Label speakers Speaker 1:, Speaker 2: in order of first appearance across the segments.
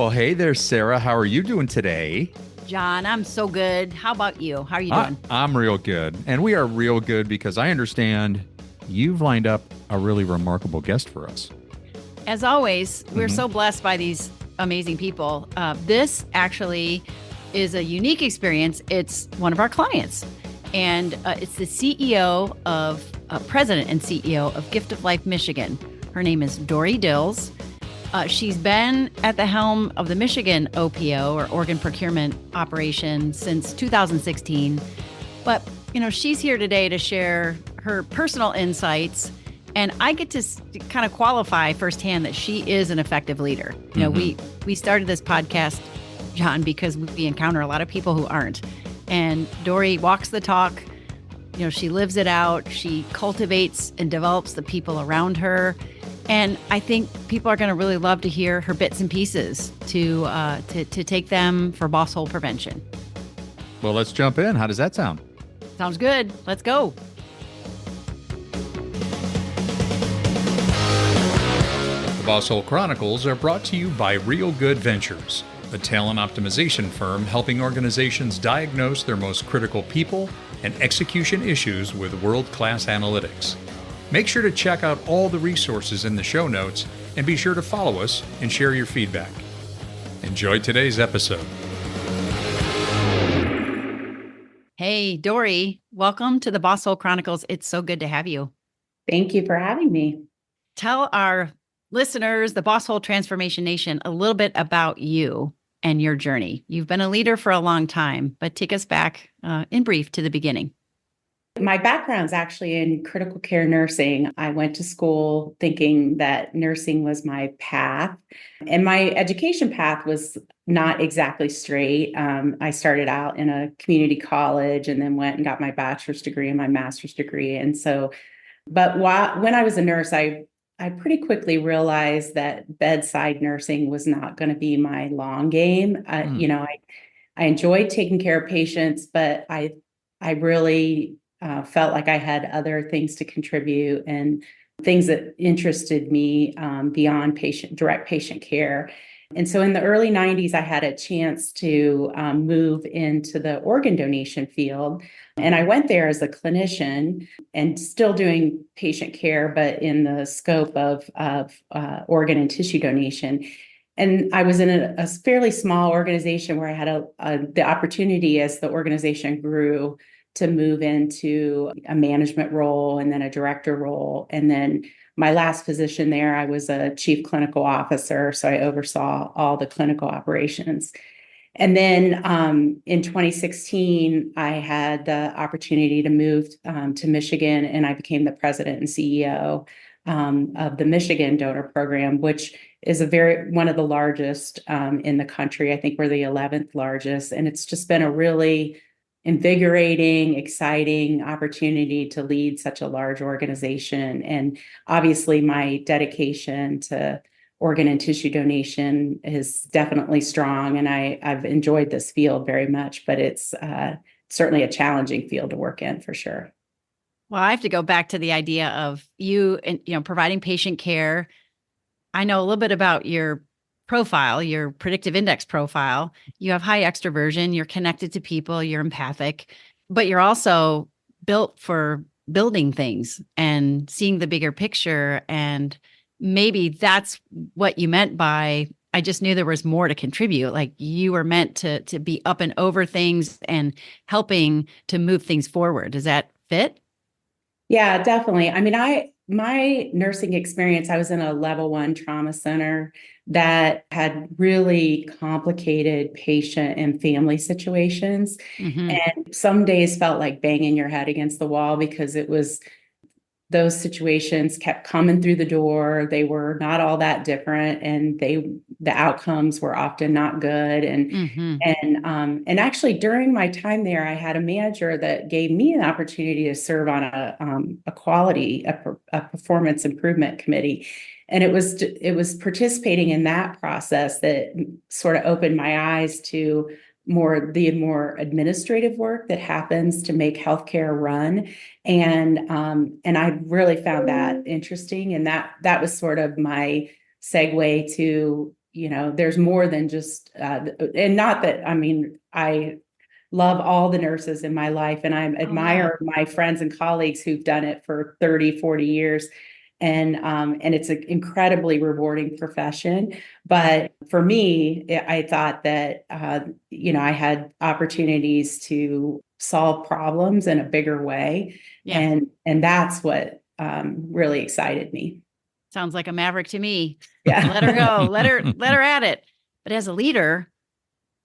Speaker 1: Well, hey there, Sarah. How are you doing today?
Speaker 2: John, I'm so good. How about you? How are you
Speaker 1: I,
Speaker 2: doing?
Speaker 1: I'm real good. And we are real good because I understand you've lined up a really remarkable guest for us.
Speaker 2: As always, we're
Speaker 1: hmm
Speaker 2: so blessed by these amazing people. This actually is a unique experience. It's one of our clients, and it's the president and CEO of Gift of Life Michigan. Her name is Dorrie Dils. She's been at the helm of the Michigan OPO, or Organ Procurement Operation, since 2016. But, she's here today to share her personal insights. And I get to kind of qualify firsthand that she is an effective leader. We started this podcast, John, because we encounter a lot of people who aren't. And Dorrie walks the talk. She lives it out. She cultivates and develops the people around her. And I think people are going to really love to hear her bits and pieces to take them for boss hole prevention.
Speaker 1: Well, let's jump in. How does that sound?
Speaker 2: Sounds good. Let's go.
Speaker 1: The Boss Hole Chronicles are brought to you by Real Good Ventures, a talent optimization firm helping organizations diagnose their most critical people and execution issues with world-class analytics. Make sure to check out all the resources in the show notes and be sure to follow us and share your feedback. Enjoy today's episode.
Speaker 2: Hey, Dorrie, welcome to the Boss Hole Chronicles. It's so good to have you.
Speaker 3: Thank you for having me.
Speaker 2: Tell our listeners, the Boss Hole Transformation Nation, a little bit about you and your journey. You've been a leader for a long time, but take us back in brief to the beginning.
Speaker 3: My background's actually in critical care nursing. I went to school thinking that nursing was my path, and my education path was not exactly straight. I started out in a community college and then went and got my bachelor's degree and my master's degree. But when I was a nurse, I pretty quickly realized that bedside nursing was not going to be my long game. I enjoyed taking care of patients, but I really felt like I had other things to contribute and things that interested me beyond direct patient care. And so in the early 90s, I had a chance to move into the organ donation field. And I went there as a clinician and still doing patient care, but in the scope of organ and tissue donation. And I was in a fairly small organization where I had the opportunity, as the organization grew, to move into a management role and then a director role. And then my last position there, I was a chief clinical officer. So I oversaw all the clinical operations. And then in 2016, I had the opportunity to move to Michigan, and I became the president and CEO of the Michigan Donor Program, which is one of the largest in the country. I think we're the 11th largest. And it's just been a really invigorating, exciting opportunity to lead such a large organization. And obviously my dedication to organ and tissue donation is definitely strong. And I've enjoyed this field very much, but it's certainly a challenging field to work in for sure.
Speaker 2: Well, I have to go back to the idea of you and, providing patient care. I know a little bit about your profile, your predictive index profile. You have high extroversion, you're connected to people, you're empathic, but you're also built for building things and seeing the bigger picture. And maybe that's what you meant by, I just knew there was more to contribute. Like you were meant to be up and over things and helping to move things forward. Does that fit?
Speaker 3: Yeah, definitely. I mean, my nursing experience, I was in a level 1 trauma center that had really complicated patient and family situations.
Speaker 2: Mm-hmm.
Speaker 3: And some days felt like banging your head against the wall because those situations kept coming through the door. They were not all that different, and the outcomes were often not good.
Speaker 2: Mm-hmm.
Speaker 3: And actually, during my time there, I had a manager that gave me an opportunity to serve on a performance improvement committee. And it was participating in that process that sort of opened my eyes to the more administrative work that happens to make healthcare run. And I really found that interesting. And that was sort of my segue to there's more than just, and not that, I mean, I love all the nurses in my life, and I admire my friends and colleagues who've done it for 30, 40 years. And it's an incredibly rewarding profession. But for me, I thought that, I had opportunities to solve problems in a bigger way.
Speaker 2: Yeah.
Speaker 3: And that's what really excited me.
Speaker 2: Sounds like a maverick to me.
Speaker 3: Yeah.
Speaker 2: Let her go. Let her at it. But as a leader,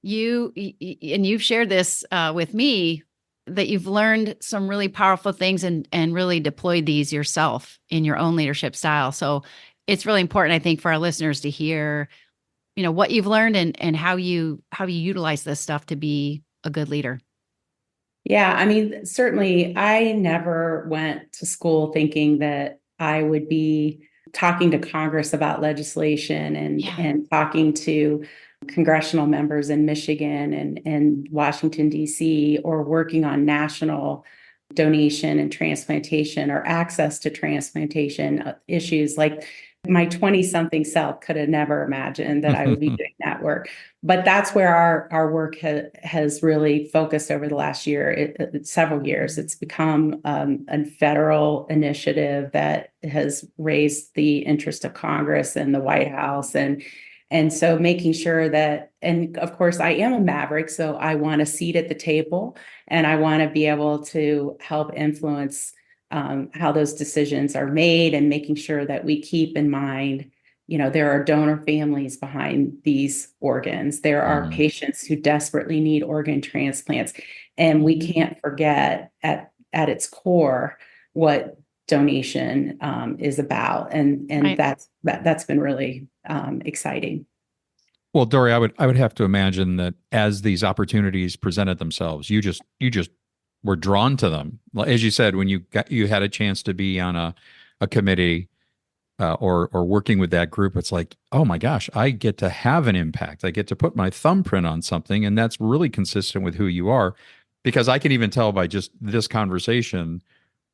Speaker 2: and you've shared this with me, that you've learned some really powerful things and really deployed these yourself in your own leadership style. So it's really important, I think, for our listeners to hear, what you've learned and how you utilize this stuff to be a good leader.
Speaker 3: Yeah, I mean, certainly I never went to school thinking that I would be talking to Congress about legislation and talking to congressional members in Michigan and Washington, D.C., or working on national donation and transplantation or access to transplantation issues. Like, my 20-something self could have never imagined that I would be doing that work. But that's where our work has really focused over the last year, several years. It's become a federal initiative that has raised the interest of Congress and the White House. And so making sure that, and of course, I am a maverick, so I want a seat at the table, and I want to be able to help influence how those decisions are made, and making sure that we keep in mind, there are donor families behind these organs. There are patients who desperately need organ transplants, and we can't forget at its core what donation is about, and
Speaker 2: Right.
Speaker 3: that's been really exciting.
Speaker 1: Well, Dorrie, I would have to imagine that as these opportunities presented themselves, you just were drawn to them. As you said, when you had a chance to be on a committee or working with that group, it's like, oh my gosh, I get to have an impact. I get to put my thumbprint on something, and that's really consistent with who you are. Because I can even tell by just this conversation,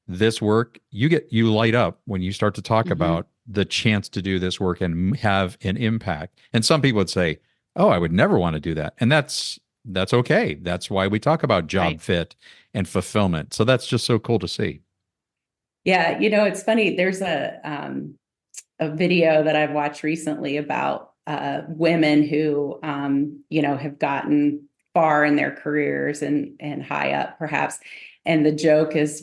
Speaker 1: this work, you light up when you start to talk about the chance to do this work and have an impact. And some people would say, oh, I would never want to do that. And that's okay. That's why we talk about job fit and fulfillment. So that's just so cool to see.
Speaker 3: Yeah, it's funny. There's a video that I've watched recently about women who have gotten far in their careers and high up perhaps. And the joke is,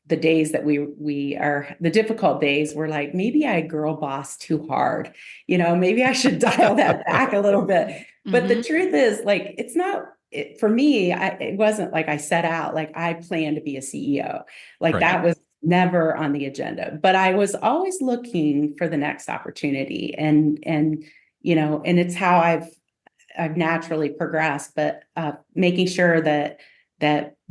Speaker 3: the days that we are the difficult days, we're like, maybe I girl boss too hard. Maybe I should dial that back a little bit. But the truth is, like, it's not. For me, it wasn't like I set out like I planned to be a CEO. Like, that was never on the agenda. But I was always looking for the next opportunity, and it's how I've naturally progressed. But making sure that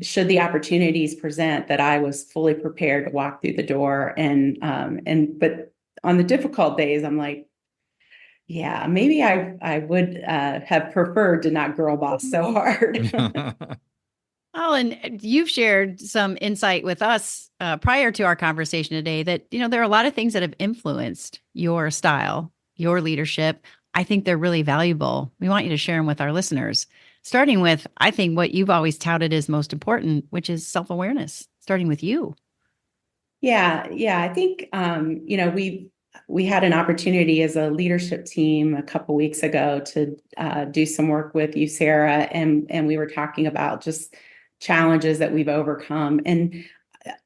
Speaker 3: should the opportunities present, that I was fully prepared to walk through the door. But on the difficult days, I'm like, yeah, maybe I would have preferred to not girl boss so hard.
Speaker 2: Oh, and you've shared some insight with us prior to our conversation today that, there are a lot of things that have influenced your style, your leadership. I think they're really valuable. We want you to share them with our listeners, starting with, I think, what you've always touted as most important, which is self-awareness, starting with you.
Speaker 3: Yeah. I think, we had an opportunity as a leadership team a couple weeks ago to do some work with you, Sarah, and we were talking about just challenges that we've overcome. And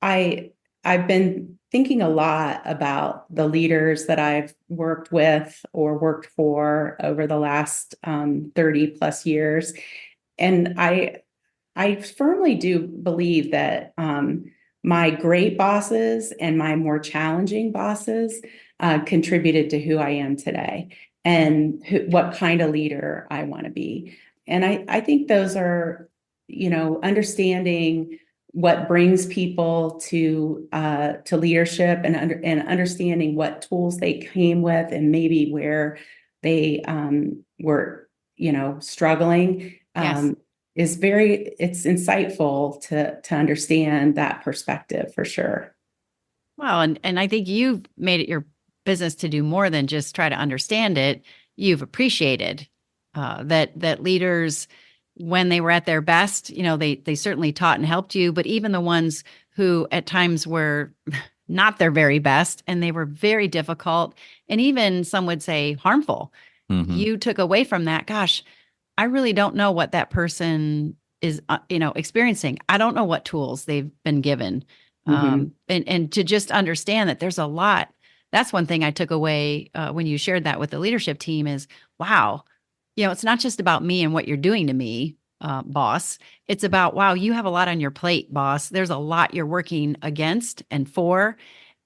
Speaker 3: I've been thinking a lot about the leaders that I've worked with or worked for over the last 30 plus years. And I firmly do believe that my great bosses and my more challenging bosses contributed to who I am today, and what kind of leader I want to be. And I think those are, understanding what brings people to leadership, and understanding what tools they came with, and maybe where they were, struggling. It's insightful to understand that perspective for sure.
Speaker 2: Wow. And I think you've made it your business to do more than just try to understand it. you've appreciated that leaders, when they were at their best, they certainly taught and helped you, but even the ones who at times were not their very best and they were very difficult and even some would say harmful, you took away from that. Gosh, I really don't know what that person is, experiencing. I don't know what tools they've been given.
Speaker 3: Mhm.
Speaker 2: And to just understand that there's a lot. That's one thing I took away when you shared that with the leadership team is, wow, it's not just about me and what you're doing to me, boss. It's about, wow, you have a lot on your plate, boss. There's a lot you're working against and for.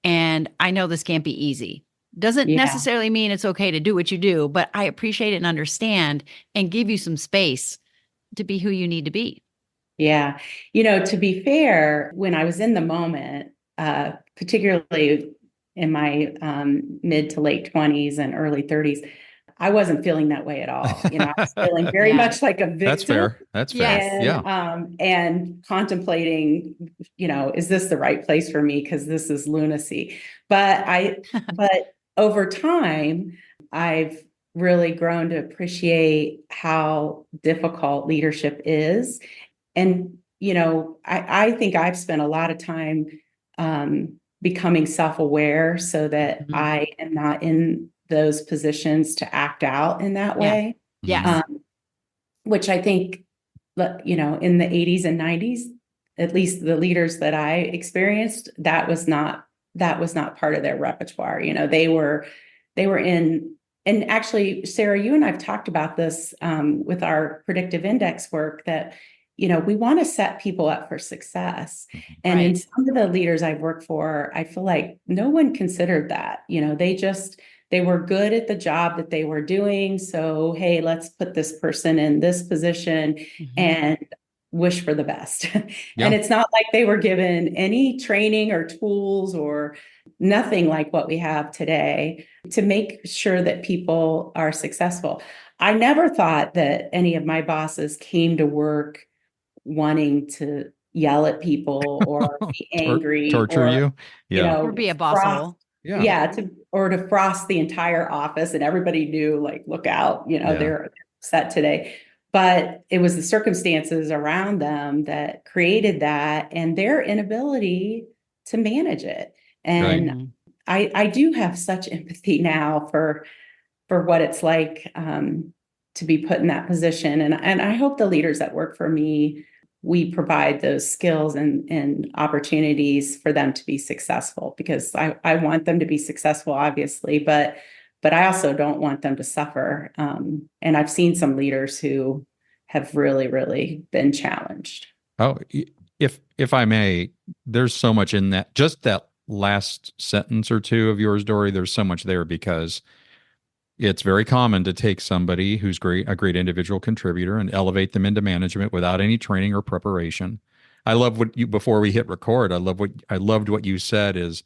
Speaker 2: And I know this can't be easy. Doesn't
Speaker 3: Yeah.
Speaker 2: necessarily mean it's okay to do what you do, but I appreciate it and understand and give you some space to be who you need to be.
Speaker 3: Yeah. To be fair, when I was in the moment, particularly in my mid to late 20s and early 30s, I wasn't feeling that way at all. I was feeling very
Speaker 2: Yeah.
Speaker 3: much like a
Speaker 1: That's
Speaker 3: victim
Speaker 1: fair. That's fair.
Speaker 2: Yes.
Speaker 1: Yeah.
Speaker 3: and contemplating, is this the right place for me? Because this is lunacy. But over time, I've really grown to appreciate how difficult leadership is. And, I think I've spent a lot of time becoming self-aware so that
Speaker 2: Mhm.
Speaker 3: I am not in those positions to act out in that
Speaker 2: Yeah.
Speaker 3: way.
Speaker 2: Yes.
Speaker 3: Which I think, in the 80s and 90s, at least the leaders that I experienced, that was not part of their repertoire. They were in, and actually, Sarah, you and I've talked about this with our predictive index work that, we want to set people up for success. And in
Speaker 2: Right.
Speaker 3: some of the leaders I've worked for, I feel like no one considered that. They were good at the job that they were doing. So, hey, let's put this person in this position
Speaker 2: Mhm.
Speaker 3: and wish for the best.
Speaker 1: Yeah.
Speaker 3: And it's not like they were given any training or tools or nothing like what we have today to make sure that people are successful. I never thought that any of my bosses came to work wanting to yell at people or be angry
Speaker 1: Torture you. Yeah.
Speaker 2: Or be a boss
Speaker 3: frost,
Speaker 2: hole.
Speaker 1: Yeah.
Speaker 3: yeah, to frost the entire office and everybody knew, like, look out,
Speaker 1: Yeah.
Speaker 3: they're upset today. But it was the circumstances around them that created that and their inability to manage it.
Speaker 1: Right.
Speaker 3: And
Speaker 2: Mhm.
Speaker 3: I do have such empathy now for what it's like to be put in that position. And I hope the leaders that work for me, we provide those skills and opportunities for them to be successful, because I want them to be successful, obviously, but I also don't want them to suffer. And I've seen some leaders who have really, really been challenged.
Speaker 1: Oh, if I may, there's so much in that. Just that last sentence or two of yours, Dorrie. There's so much there because it's very common to take somebody who's a great individual contributor and elevate them into management without any training or preparation. I love what you before we hit record. I loved what you said is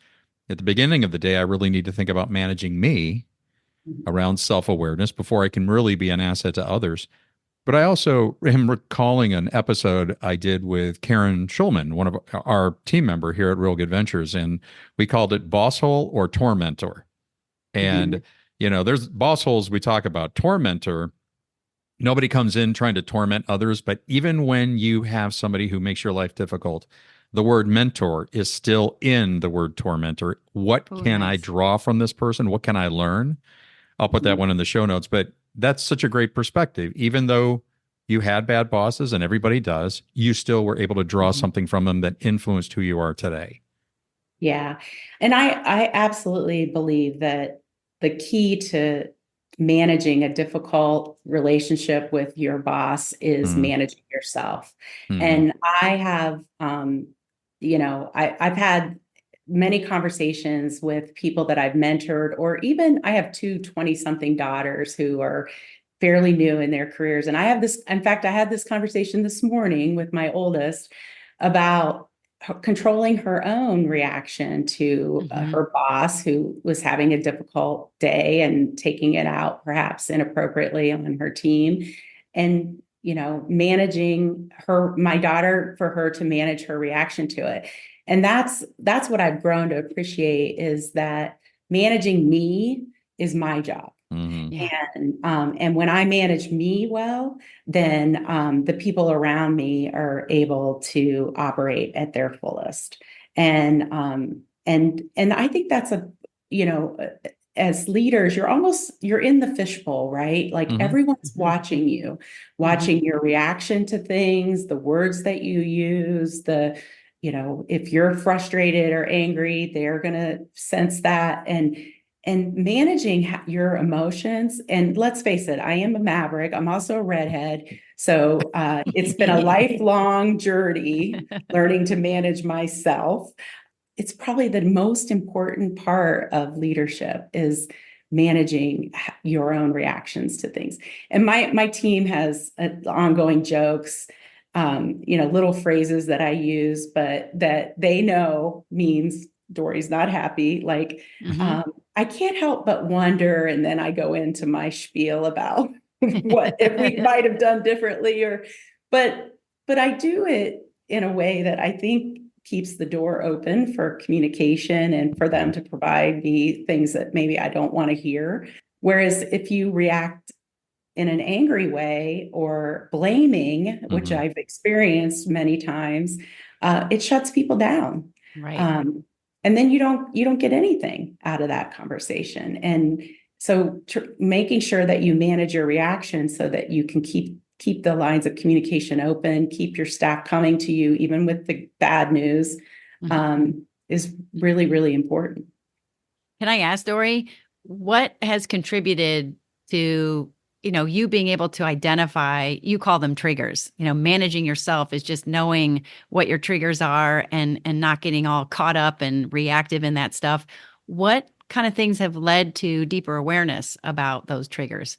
Speaker 1: at the beginning of the day, I really need to think about managing me around self-awareness before I can really be an asset to others. But I also am recalling an episode I did with Karen Schulman, one of our team member here at Real Good Ventures, and we called it boss hole or tormentor. And,
Speaker 3: Mhm.
Speaker 1: there's boss holes we talk about. Tormentor, nobody comes in trying to torment others. But even when you have somebody who makes your life difficult, the word mentor is still in the word tormentor. What
Speaker 2: Oh,
Speaker 1: can I
Speaker 2: nice.
Speaker 1: draw from this person? What can I learn? I'll put that one in the show notes. But that's such a great perspective. Even though you had bad bosses and everybody does, you still were able to draw
Speaker 3: Mhm.
Speaker 1: something from them that influenced who you are today.
Speaker 3: Yeah. And I absolutely believe that the key to managing a difficult relationship with your boss is
Speaker 1: Mm-hmm.
Speaker 3: managing yourself.
Speaker 1: Mm-hmm.
Speaker 3: And I have, I've had many conversations with people that I've mentored, or even I have two 20-something daughters who are fairly new in their careers. And in fact, I had this conversation this morning with my oldest about controlling her own reaction to
Speaker 2: Mhm.
Speaker 3: her boss, who was having a difficult day and taking it out perhaps inappropriately on her team, and managing my daughter, for her to manage her reaction to it. And that's what I've grown to appreciate, is that managing me is my job.
Speaker 2: Yeah.
Speaker 3: And when I manage me well, then the people around me are able to operate at their fullest. And I think that's you know, as leaders, you're in the fishbowl, right? Like
Speaker 1: Mm-hmm.
Speaker 3: everyone's watching you,
Speaker 2: Mhm.
Speaker 3: watching your reaction to things, the words that you use, if you're frustrated or angry, they're going to sense that. And managing your emotions. And let's face it, I am a maverick. I'm also a redhead. So it's been a lifelong journey learning to manage myself. It's probably the most important part of leadership is managing your own reactions to things. And my team has ongoing jokes, little phrases that I use, but that they know means Dorrie's not happy. Like,
Speaker 2: Mhm.
Speaker 3: I can't help but wonder, and then I go into my spiel about what if we might have done differently, but I do it in a way that I think keeps the door open for communication and for them to provide me things that maybe I don't want to hear. Whereas if you react in an angry way or blaming, which
Speaker 1: Mm-hmm.
Speaker 3: I've experienced many times, it shuts people down.
Speaker 2: Right.
Speaker 3: And then you don't get anything out of that conversation. And so making sure that you manage your reaction so that you can keep the lines of communication open, keep your staff coming to you, even with the bad news,
Speaker 2: Mhm.
Speaker 3: is really, really important.
Speaker 2: Can I ask, Dory, what has contributed to, you being able to identify, you call them triggers, managing yourself is just knowing what your triggers are and not getting all caught up and reactive in that stuff. What kind of things have led to deeper awareness about those triggers?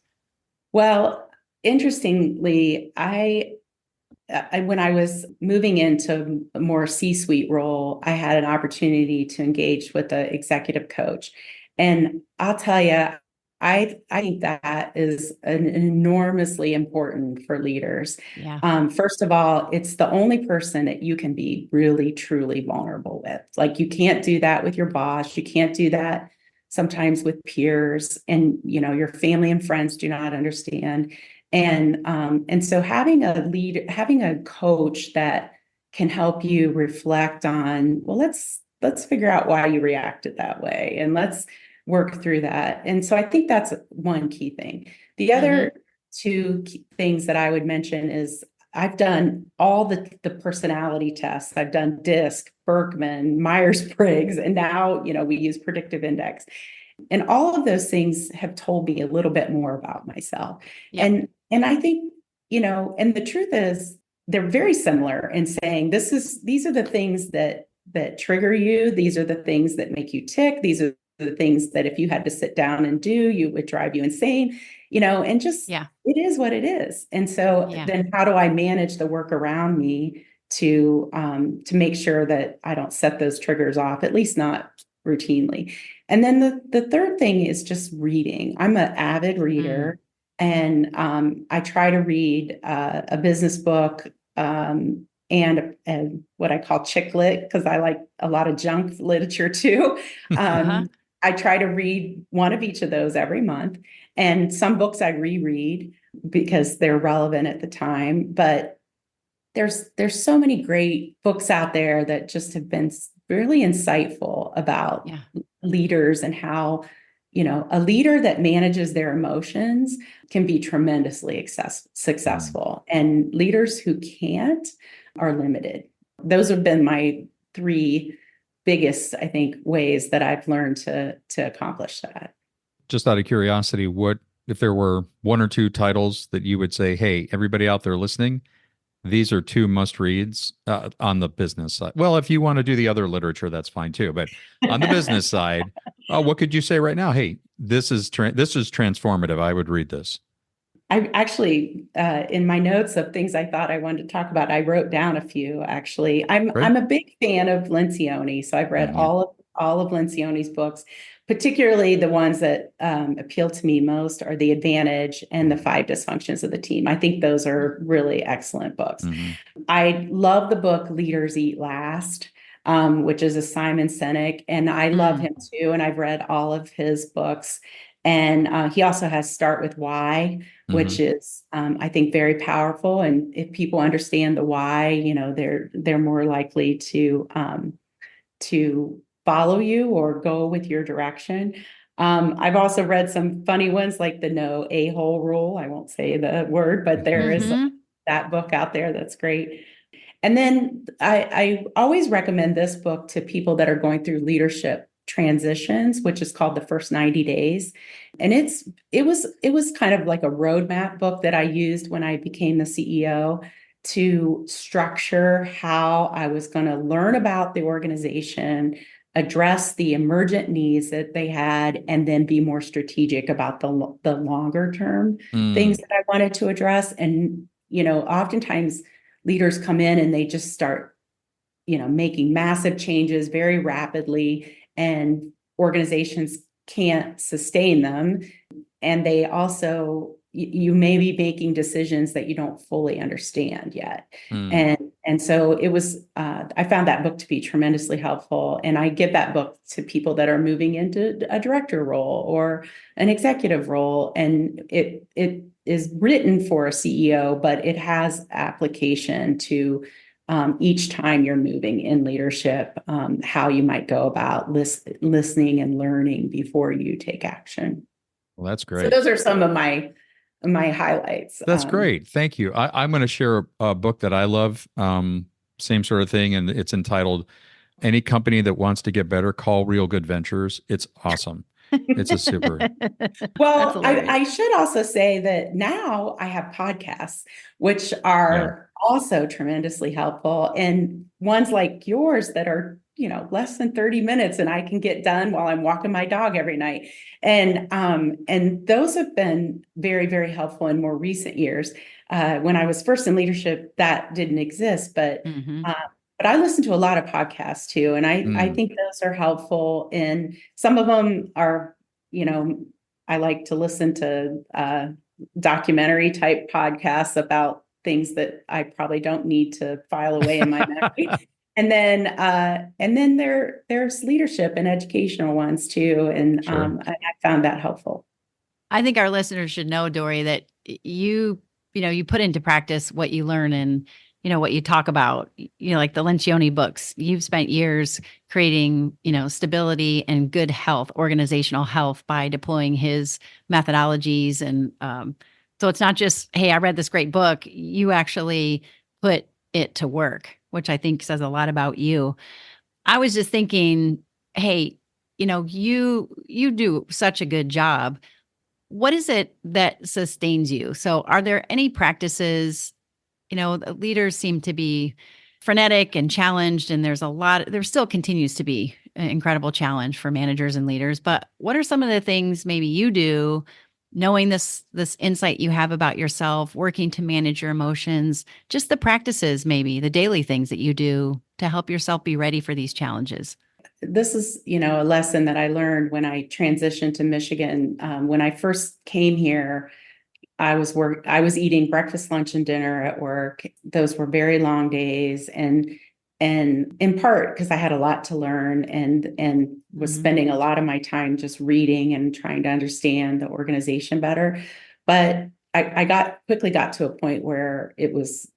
Speaker 3: Well, interestingly, when I was moving into a more C-suite role, I had an opportunity to engage with the executive coach. And I'll tell you, I think that is an enormously important for leaders.
Speaker 2: Yeah.
Speaker 3: First of all, it's the only person that you can be really, truly vulnerable with. Like you can't do that with your boss. You can't do that sometimes with peers, and your family and friends do not understand. And so having a coach that can help you reflect on, well, let's figure out why you reacted that way, and let's work through that. And so I think that's one key thing. The
Speaker 2: Hmm.
Speaker 3: other two key things that I would mention is I've done all the personality tests. I've done DISC, Berkman, Myers-Briggs, and now we use predictive index. And all of those things have told me a little bit more about myself.
Speaker 2: Yep.
Speaker 3: And I think, and the truth is they're very similar in saying these are the things that trigger you. These are the things that make you tick. These are the things that if you had to sit down and do, you would drive you insane, and just
Speaker 2: Yeah.
Speaker 3: it is what it is. And so
Speaker 2: Yeah.
Speaker 3: then how do I manage the work around me to make sure that I don't set those triggers off, at least not routinely. And then the third thing is just reading. I'm an avid
Speaker 2: Mm.
Speaker 3: reader, and I try to read a business book, and what I call chick lit, because I like a lot of junk literature too.
Speaker 2: Uh-huh.
Speaker 3: I try to read one of each of those every month, and some books I reread because they're relevant at the time. But there's so many great books out there that just have been really insightful about
Speaker 2: Yeah.
Speaker 3: leaders and how a leader that manages their emotions can be tremendously
Speaker 1: Mm.
Speaker 3: successful, and leaders who can't are limited. Those have been my three biggest, I think, ways that I've learned to accomplish that.
Speaker 1: Just out of curiosity, what if there were one or two titles that you would say, hey, everybody out there listening, these are two must reads on the business side? Well, if you want to do the other literature, that's fine too. But on the business side, what could you say right now? Hey, this is transformative. I would read this.
Speaker 3: I actually, in my notes of things I thought I wanted to talk about, I wrote down a few. Actually,
Speaker 1: Great.
Speaker 3: I'm a big fan of Lencioni, so I've read
Speaker 1: Hmm.
Speaker 3: all of Lencioni's books, particularly the ones that appeal to me most are The Advantage and The Five Dysfunctions of the Team. I think those are really excellent books.
Speaker 1: Hmm.
Speaker 3: I love the book Leaders Eat Last. which is a Simon Sinek, and I love him too. And I've read all of his books. And he also has Start with Why, which is, I think, very powerful. And if people understand the why, they're more likely to follow you or go with your direction. I've also read some funny ones like the no a-hole rule. I won't say the word, but there is that book out there that's great. And then I always recommend this book to people that are going through leadership transitions, which is called The First 90 Days. And it was kind of like a roadmap book that I used when I became the CEO to structure how I was going to learn about the organization, address the emergent needs that they had, and then be more strategic about the longer term things that I wanted to address. And, oftentimes leaders come in and they just start, making massive changes very rapidly, and organizations can't sustain them. And they also, you may be making decisions that you don't fully understand yet. And so it was, I found that book to be tremendously helpful. And I give that book to people that are moving into a director role or an executive role. And it is written for a CEO, but it has application to each time you're moving in leadership, how you might go about listening and learning before you take action.
Speaker 1: Well, that's
Speaker 3: So
Speaker 1: great.
Speaker 3: those are some of my highlights.
Speaker 1: That's great. Thank you. I'm going to share a book that I love, same sort of thing, and it's entitled Any Company That Wants to Get Better, Call Real Good Ventures. It's awesome. It's a super.
Speaker 3: Well, I should also say that now I have podcasts, which are also tremendously helpful, and ones like yours that are, less than 30 minutes and I can get done while I'm walking my dog every night. And those have been very, very helpful in more recent years. When I was first in leadership, that didn't exist, but I listen to a lot of podcasts too. And I think those are helpful. And some of them are, I like to listen to documentary type podcasts about things that I probably don't need to file away in my memory. And then there's leadership and educational ones too. And I found that helpful.
Speaker 2: I think our listeners should know, Dorrie, that you put into practice what you learn and, what you talk about, like the Lencioni books. You've spent years creating, stability and good health, organizational health by deploying his methodologies. And so it's not just, hey, I read this great book. You actually put it to work, which I think says a lot about you. I was just thinking, hey, you do such a good job. What is it that sustains you? So are there any practices, the leaders seem to be frenetic and challenged, and there still continues to be an incredible challenge for managers and leaders. But what are some of the things maybe you do, knowing this insight you have about yourself, working to manage your emotions, just the practices, maybe the daily things that you do to help yourself be ready for these challenges?
Speaker 3: This is, a lesson that I learned when I transitioned to Michigan. When I first came here, I was eating breakfast, lunch, and dinner at work. Those were very long days, and in part because I had a lot to learn and was spending a lot of my time just reading and trying to understand the organization better. But I quickly got to a point where it was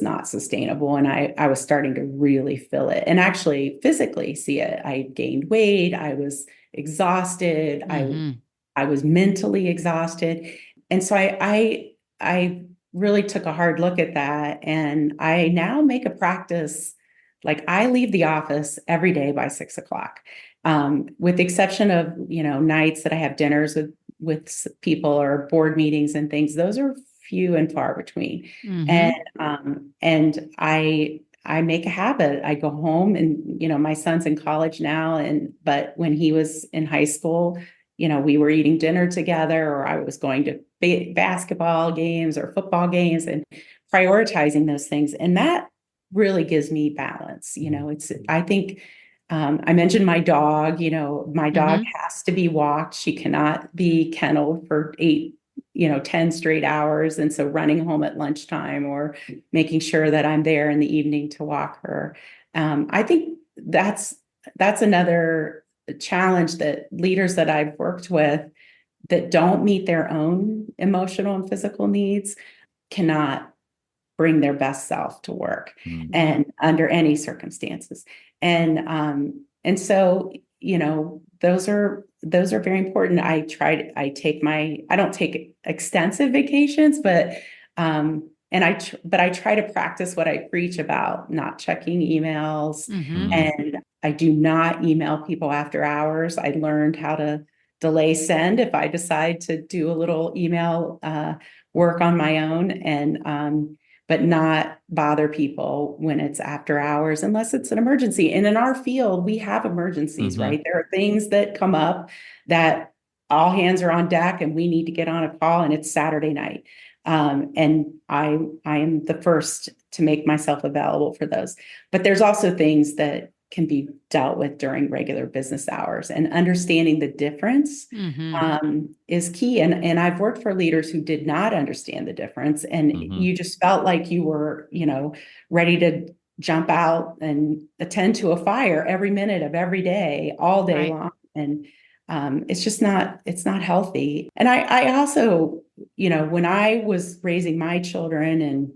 Speaker 3: not sustainable, and I was starting to really feel it and actually physically see it. I gained weight. I was exhausted. I was mentally exhausted. And so I really took a hard look at that. And I now make a practice, like I leave the office every day by 6:00, with the exception of, nights that I have dinners with people or board meetings and things. Those are few and far between. And I make a habit. I go home and, my son's in college now. But when he was in high school, we were eating dinner together, or I was going to basketball games or football games and prioritizing those things. And that really gives me balance. I think, I mentioned my dog, my dog has to be walked. She cannot be kenneled for 10 straight hours. And so running home at lunchtime or making sure that I'm there in the evening to walk her. I think that's another challenge that leaders that I've worked with that don't meet their own emotional and physical needs cannot bring their best self to work and under any circumstances. And so, those are very important. I don't take extensive vacations, but I try to practice what I preach about not checking emails. And I do not email people after hours. I learned how to delay send if I decide to do a little email work on my own, and but not bother people when it's after hours unless it's an emergency. And in our field, we have emergencies, right? There are things that come up that all hands are on deck and we need to get on a call, and it's Saturday night. And I am the first to make myself available for those. But there's also things that can be dealt with during regular business hours, and understanding the difference is key. And I've worked for leaders who did not understand the difference, and you just felt like you were, ready to jump out and attend to a fire every minute of every day, all day long. And it's not healthy. And I also, when I was raising my children and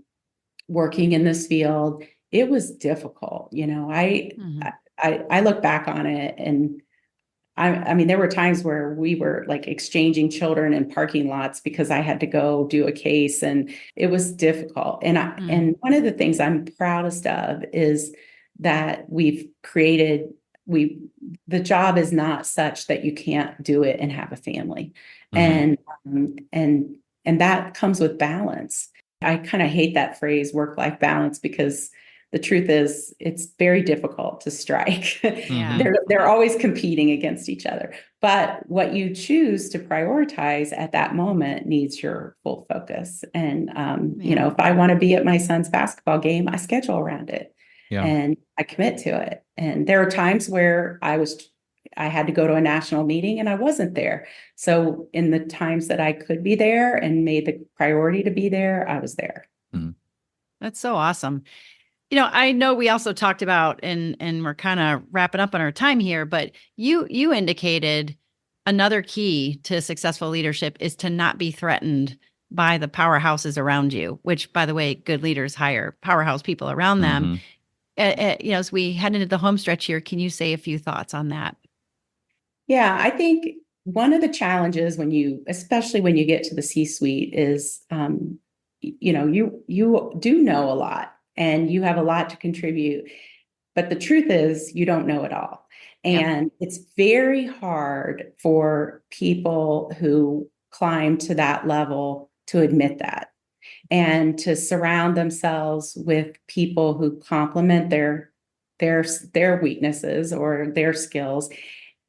Speaker 3: working in this field, it was difficult. I look back on it, and I mean, there were times where we were like exchanging children in parking lots because I had to go do a case, and it was difficult. And one of the things I'm proudest of is that the job is not such that you can't do it and have a family. And that comes with balance. I kind of hate that phrase, work-life balance, because the truth is it's very difficult to strike. They're always competing against each other. But what you choose to prioritize at that moment needs your full focus. And, if I want to be at my son's basketball game, I schedule around it and I commit to it. And there are times where I had to go to a national meeting and I wasn't there. So in the times that I could be there and made the priority to be there, I was there.
Speaker 2: That's so awesome. I know we also talked about, and we're kind of wrapping up on our time here, but you indicated another key to successful leadership is to not be threatened by the powerhouses around you, which, by the way, good leaders hire powerhouse people around them. As we head into the home stretch here, can you say a few thoughts on that?
Speaker 3: Yeah, I think one of the challenges especially when you get to the C-suite is, you do know a lot and you have a lot to contribute, but the truth is you don't know it all. And it's very hard for people who climb to that level to admit that, and to surround themselves with people who complement their weaknesses or their skills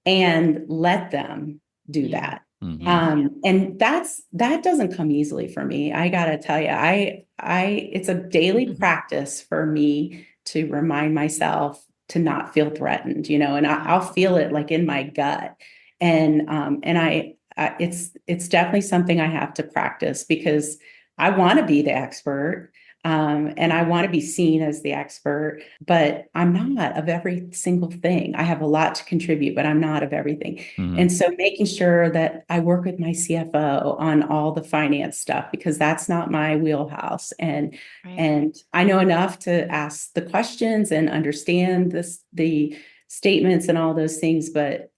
Speaker 3: and let them do that. And that doesn't come easily for me. I gotta tell you, it's a daily practice for me to remind myself to not feel threatened, and I'll feel it like in my gut. And it's definitely something I have to practice, because I want to be the expert. And I want to be seen as the expert, but I'm not of every single thing. I have a lot to contribute, but I'm not of everything. And so making sure that I work with my CFO on all the finance stuff, because that's not my wheelhouse. And I know enough to ask the questions and understand the statements and all those things, but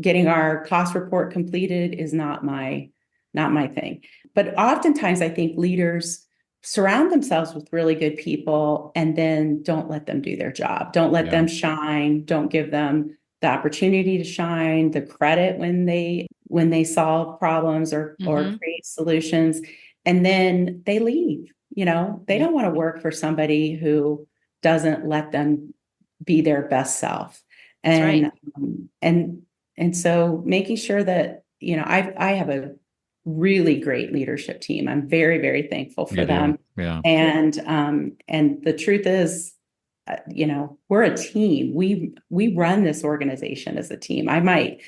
Speaker 3: getting our cost report completed is not my thing. But oftentimes I think leaders surround themselves with really good people and then don't let them do their job. Don't let them shine. Don't give them the opportunity to shine, the credit when they solve problems or create solutions. And then they leave. They don't want to work for somebody who doesn't let them be their best self. And and so making sure that I have a really great leadership team. I'm very, very thankful for them. And the truth is, we're a team. We run this organization as a team. I might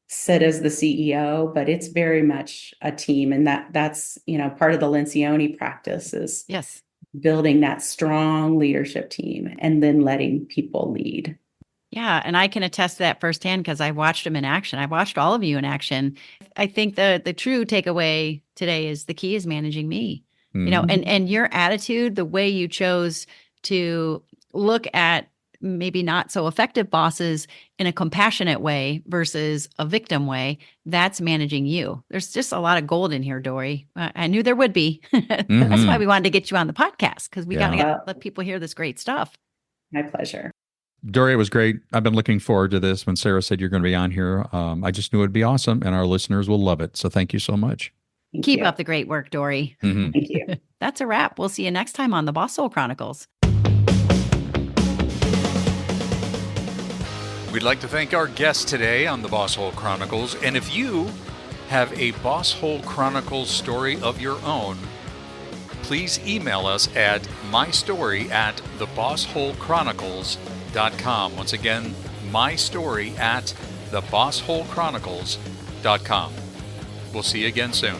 Speaker 3: sit as the CEO, but it's very much a team. And that's part of the Lencioni practice is building that strong leadership team and then letting people lead.
Speaker 2: Yeah, and I can attest to that firsthand because I watched them in action. I watched all of you in action. I think the true takeaway today is the key is managing me. And your attitude, the way you chose to look at maybe not so effective bosses in a compassionate way versus a victim way, that's managing you. There's just a lot of gold in here, Dorrie. I knew there would be. That's why we wanted to get you on the podcast, because we got to let people hear this great stuff.
Speaker 3: My pleasure.
Speaker 1: Dorrie, it was great. I've been looking forward to this. When Sarah said you're going to be on here, I just knew it'd be awesome, and our listeners will love it. So thank you so much.
Speaker 2: Keep up the great work, Dorrie.
Speaker 3: Thank you.
Speaker 2: That's a wrap. We'll see you next time on the Boss Hole Chronicles.
Speaker 1: We'd like to thank our guest today on the Boss Hole Chronicles. And if you have a Boss Hole Chronicles story of your own, please email us at mystory@thebossholechronicles.com. Once again, mystory@thebossholechronicles.com. We'll see you again soon.